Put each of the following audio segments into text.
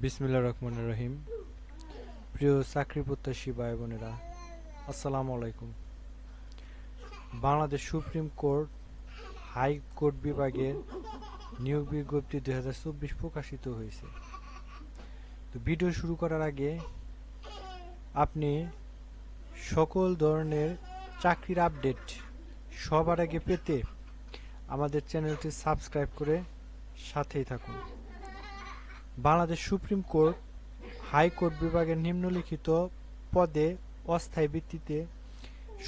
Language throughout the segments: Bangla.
বিসমিল্লাহির রহমানির রহিম। প্রিয় চাকরি প্রত্যাশী ভাই বোনেরা, আসসালামু আলাইকুম। বাংলাদেশ সুপ্রিম কোর্ট হাইকোর্ট বিভাগের নিয়োগ বিজ্ঞপ্তি 2024 প্রকাশিত হয়েছে। তো ভিডিও শুরু করার আগে আপনি সকল ধরনের চাকরির আপডেট সবার আগে পেতে আমাদের চ্যানেলটি সাবস্ক্রাইব করে সাথেই থাকুন। বাংলাদেশ সুপ্রিম কোর্ট হাইকোর্ট বিভাগের নিম্নলিখিত পদে অস্থায়ী ভিত্তিতে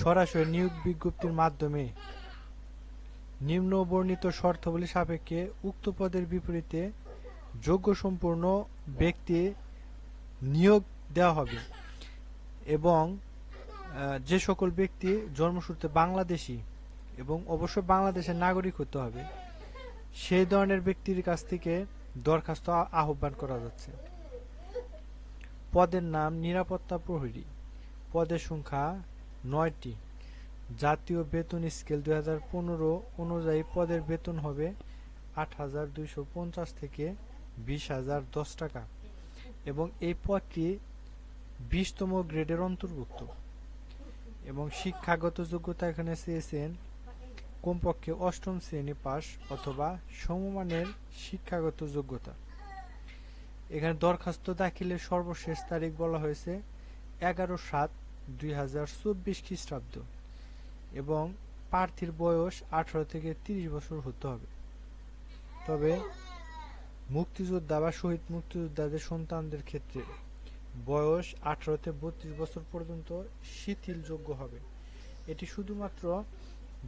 সরাসরি নিয়োগ বিজ্ঞপ্তির মাধ্যমে নিম্ন বর্ণিত শর্তাবলী সাপেক্ষে উক্ত পদের বিপরীতে যোগ্য সম্পূর্ণ ব্যক্তি নিয়োগ দেওয়া হবে এবং যে সকল ব্যক্তি জন্মসূত্রে বাংলাদেশী এবং অবশ্যই বাংলাদেশের নাগরিক হতে হবে, সেই ধরনের ব্যক্তির কাছ থেকে দরখাস্ত আহ্বান করা যাচ্ছে। পদের নাম নিরাপত্তা প্রহরী। পদের সংখ্যা 9টি। জাতীয় বেতন স্কেল 2015 অনুযায়ী পদের বেতন হবে 8,250 থেকে 20,010 টাকা এবং এই পদটি 20তম গ্রেডের অন্তর্ভুক্ত এবং শিক্ষাগত যোগ্যতা এখানে চেয়েছেন কমপক্ষে 8ম শ্রেণী পাস অথবা সমমানের শিক্ষাগত যোগ্যতা। এখানে দরখাস্ত দাখিলের সর্বশেষ তারিখ বলা হয়েছে 11/7/2024 খ্রিস্টাব্দ এবং প্রার্থীর বয়স 18 থেকে 30 বছর হতে হবে। তবে মুক্তিযোদ্ধা বা শহীদ মুক্তিযোদ্ধাদের সন্তানদের ক্ষেত্রে বয়স 18 থেকে 32 বছর পর্যন্ত শিথিলযোগ্য হবে। এটি শুধুমাত্র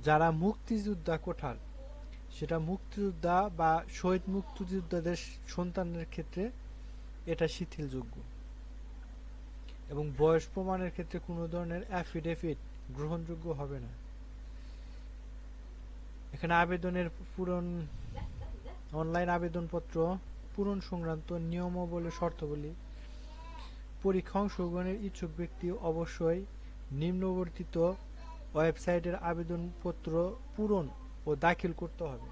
যারা মুক্তিযোদ্ধা কোঠাল, সেটা মুক্তিযোদ্ধা বা শহীদ মুক্তিযোদ্ধাদের সন্তানের ক্ষেত্রে এটা শিথিলযোগ্য এবং বয়স প্রমাণের ক্ষেত্রে কোনো ধরনের অ্যাফিডেভিট গ্রহণযোগ্য হবে না। এখানে আবেদনের অনলাইন আবেদনপত্র পূরণ সংক্রান্ত নিয়মাবলী শর্তাবলী। পরীক্ষা অংশগ্রহণের ইচ্ছুক ব্যক্তি অবশ্যই নিম্নবর্তিত ওয়েবসাইটের আবেদনপত্র পূরণ ও দাখিল করতে হবে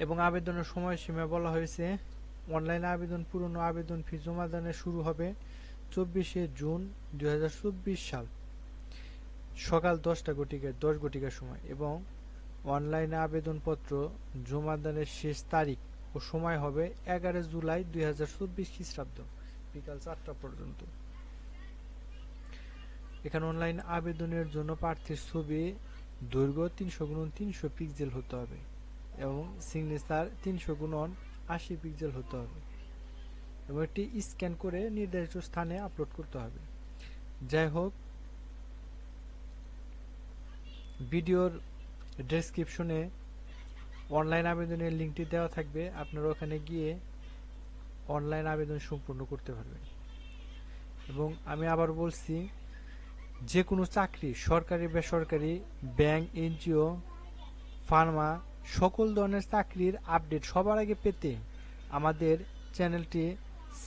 এবং আবেদনের সময়সীমা বলা হয়েছে অনলাইন আবেদন পূরণ ও আবেদন ফি জমা দানের শুরু হবে 24শে জুন 2024 সাল সকাল 10টা ঘটিকার সময় এবং অনলাইনে আবেদনপত্র জমা দানের শেষ তারিখ ও সময় হবে 11 জুলাই 2024 খ্রিস্টাব্দ বিকাল 4টা পর্যন্ত। এখানে অনলাইন আবেদনের জন্য প্রার্থীর ছবি দৈর্ঘ্য 300x300 পিক্সেল হতে হবে এবং সিগনেচার 300x80 পিক্সেল হতে হবে এবং এটি স্ক্যান করে নির্ধারিত স্থানে আপলোড করতে হবে। যাই হোক, ভিডিওর ডেসক্রিপশনে অনলাইন আবেদনের লিঙ্কটি দেওয়া থাকবে, আপনারা ওখানে গিয়ে অনলাইন আবেদন সম্পূর্ণ করতে পারবেন। এবং আমি আবার বলছি, যে কোনো চাকরি, সরকারি বেসরকারি, ব্যাংক, এনজিও, ফার্মা, সকল ধরনের চাকরির আপডেট সবার আগে পেতে আমাদের চ্যানেলটি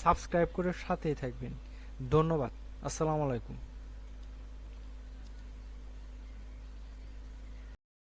সাবস্ক্রাইব করে সাথেই থাকবেন। ধন্যবাদ। আসসালামু আলাইকুম।